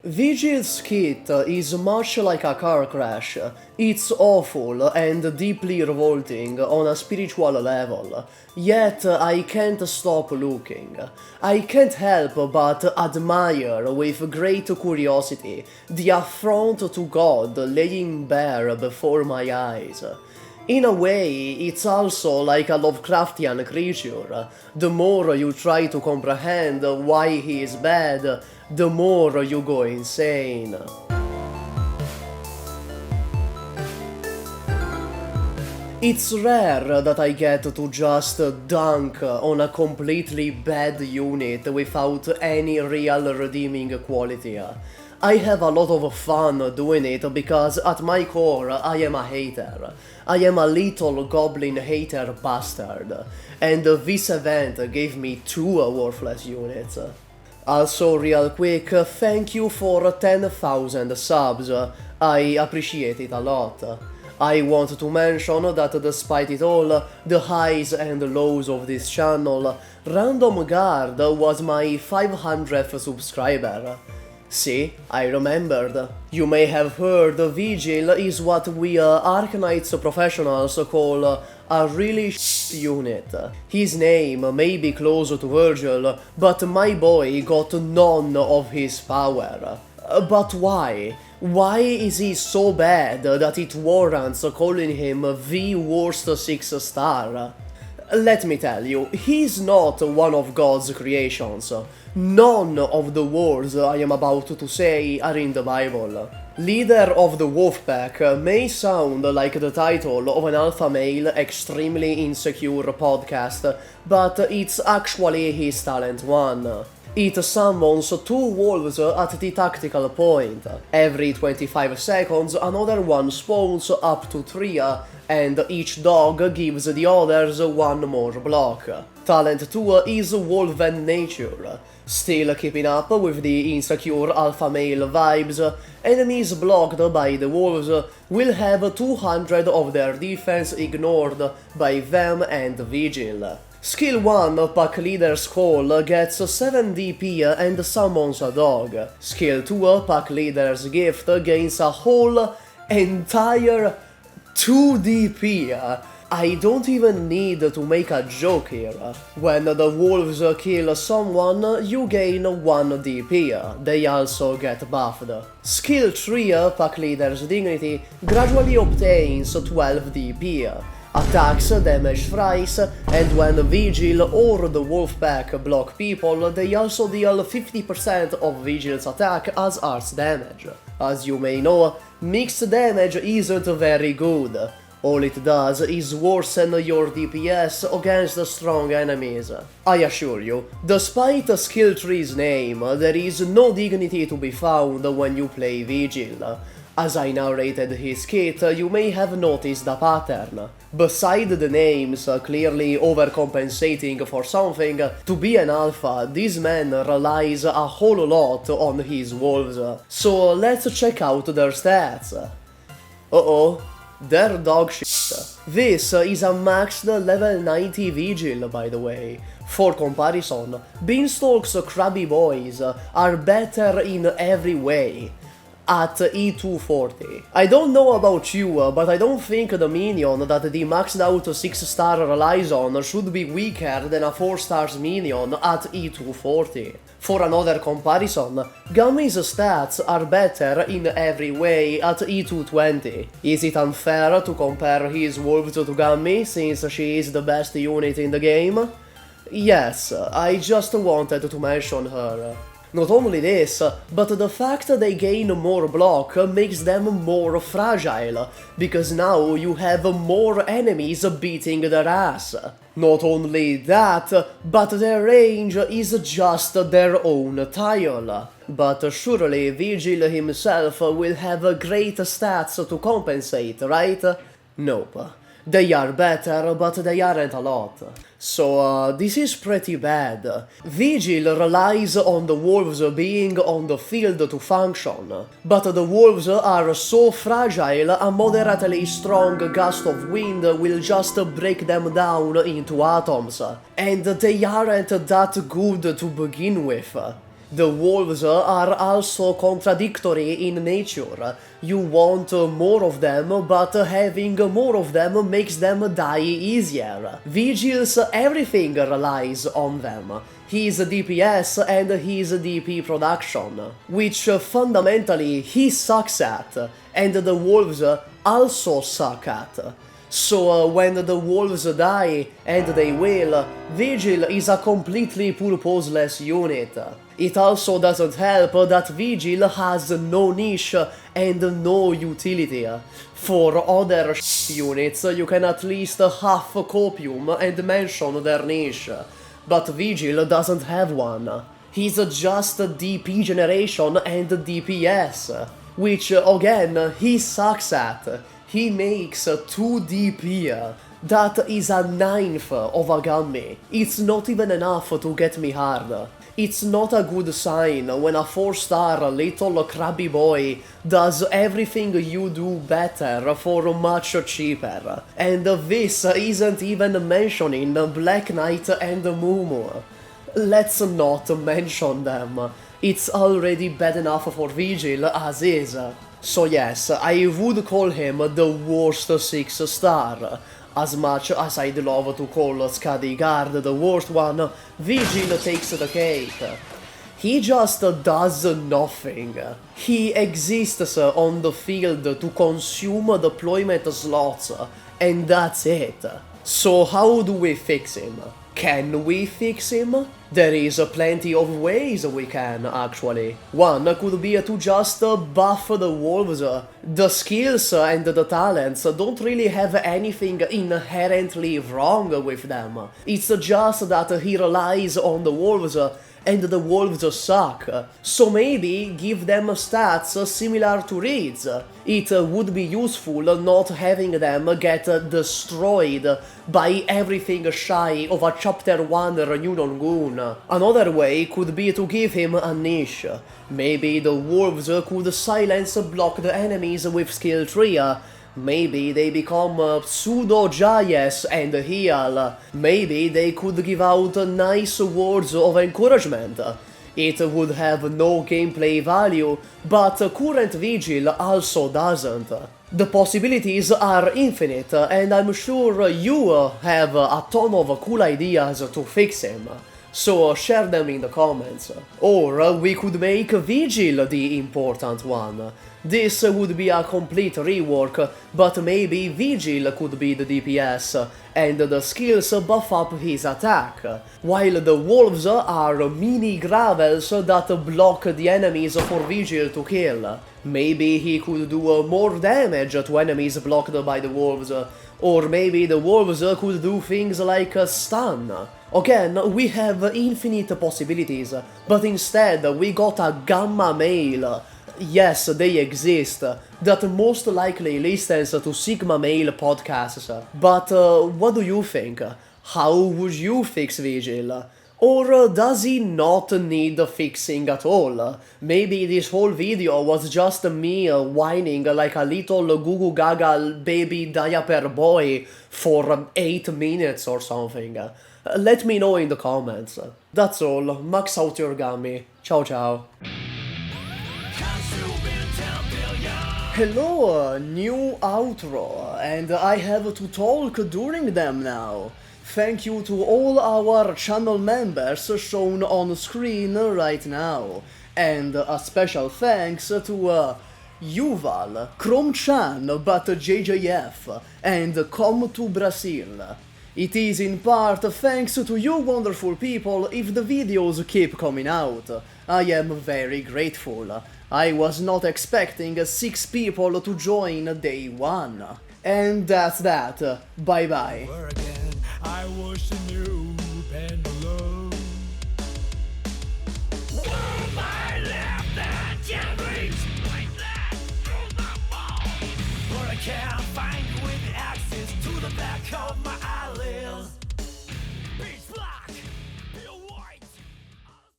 Vigil's Skit is much like a car crash. It's awful and deeply revolting on a spiritual level, yet I can't stop looking. I can't help but admire with great curiosity the affront to God laying bare before my eyes. In a way, it's also like a Lovecraftian creature. The more you try to comprehend why he is bad, the more you go insane. It's rare that I get to just dunk on a completely bad unit without any real redeeming quality. I have a lot of fun doing it because at my core I am a hater. I am a little goblin hater bastard, and this event gave me 2 worthless units. Also, real quick, thank you for 10,000 subs, I appreciate it a lot. I want to mention that despite it all, the highs and lows of this channel, Random Guard was my 500th subscriber. See, I remembered. You may have heard Vigil is what we Arknights professionals call a really unit. His name may be close to Virgil, but my boy got none of his power. But why? Why is he so bad that it warrants calling him the worst 6-star? Let me tell you, he's not one of God's creations. None of the words I am about to say are in the Bible. Leader of the Wolfpack may sound like the title of an alpha male extremely insecure podcast, but it's actually his talent one. It summons 2 wolves at the tactical point. Every 25 seconds another one spawns up to 3, and each dog gives the others 1 more block. Talent 2 is Wolven Nature. Still keeping up with the insecure alpha male vibes, enemies blocked by the wolves will have 200 of their defense ignored by them and Vigil. Skill 1, Pack Leader's Call, gets 7 DP and summons a dog. Skill 2, Pack Leader's Gift, gains a whole entire 2 DP. I don't even need to make a joke here. When the wolves kill someone, you gain 1 DP. They also get buffed. Skill 3, Pack Leader's Dignity, gradually obtains 12 DP. Attacks damage thrice, and when Vigil or the Wolfpack block people, they also deal 50% of Vigil's attack as arts damage. As you may know, mixed damage isn't very good. All it does is worsen your DPS against strong enemies. I assure you, despite Skill 3's name, there is no dignity to be found when you play Vigil. As I narrated his kit, you may have noticed a pattern. Beside the names clearly overcompensating for something, to be an alpha, this man relies a whole lot on his wolves. So let's check out their stats. Uh-oh, they're dog shit. This is a maxed level 90 Vigil, by the way. For comparison, Beanstalk's Krabby Boys are better in every way. At E240. I don't know about you, but I don't think the minion that the maxed out 6-star relies on should be weaker than a 4-star minion at E240. For another comparison, Gummy's stats are better in every way at E220. Is it unfair to compare his wolves to Gummy since she is the best unit in the game? Yes, I just wanted to mention her. Not only this, but the fact they gain more block makes them more fragile, because now you have more enemies beating their ass. Not only that, but their range is just their own tile. But surely Vigil himself will have great stats to compensate, right? Nope. They are better, but they aren't a lot. So this is pretty bad. Vigil relies on the wolves being on the field to function, but the wolves are so fragile a moderately strong gust of wind will just break them down into atoms, and they aren't that good to begin with. The wolves are also contradictory in nature. You want more of them, but having more of them makes them die easier. Vigil's everything relies on them. His DPS and his DP production, which fundamentally he sucks at, and the wolves also suck at. So when the wolves die, and they will, Vigil is a completely purposeless unit. It also doesn't help that Vigil has no niche and no utility. For other units, you can at least half copium and mention their niche, but Vigil doesn't have one. He's just DP generation and DPS, which again he sucks at. He makes 2 DP. That is a 9th of a Gummy. It's not even enough to get me hard. It's not a good sign when a 4-star little crabby boy does everything you do better for much cheaper. And this isn't even mentioning Black Knight and Mumu. Let's not mention them. It's already bad enough for Vigil as is. So yes, I would call him the worst 6-star. As much as I'd love to call Skadi Guard the worst one, Vigil takes the cake. He just does nothing. He exists on the field to consume deployment slots, and that's it. So how do we fix him? Can we fix him? There is plenty of ways we can, actually. One could be to just buff the wolves. The skills and the talents don't really have anything inherently wrong with them. It's just that he relies on the wolves, and the wolves suck. So maybe give them stats similar to Reed's. It would be useful not having them get destroyed by everything shy of a Chapter 1 Reunion Goon. Another way could be to give him a niche. Maybe the wolves could silence blocked enemies with skill 3. Maybe they become pseudo-giants and heal. Maybe they could give out nice words of encouragement. It would have no gameplay value, but current Vigil also doesn't. The possibilities are infinite, and I'm sure you have a ton of cool ideas to fix him. So share them in the comments. Or we could make Vigil the important one. This would be a complete rework, but maybe Vigil could be the DPS, and the skills buff up his attack, while the wolves are mini gravels that block the enemies for Vigil to kill. Maybe he could do more damage to enemies blocked by the wolves, or maybe the wolves could do things like stun. Again, we have infinite possibilities, but instead we got a gamma male. Yes, they exist, that most likely listens to Sigma male podcasts. But what do you think? How would you fix Vigil? Or does he not need fixing at all? Maybe this whole video was just me whining like a little goo goo gaga baby diaper boy for 8 minutes or something. Let me know in the comments. That's all, max out your Gummy. Ciao ciao. Hello, new outro, and I have to talk during them now. Thank you to all our channel members shown on screen right now, and a special thanks to Yuval, Chrome-chan, but JJF, and Come to Brazil. It is in part thanks to you wonderful people if the videos keep coming out. I am very grateful. I was not expecting 6 people to join day 1. And that's that. Bye bye. I wish I knew pendulum. I left that can't reach like that through the wall, but I can't find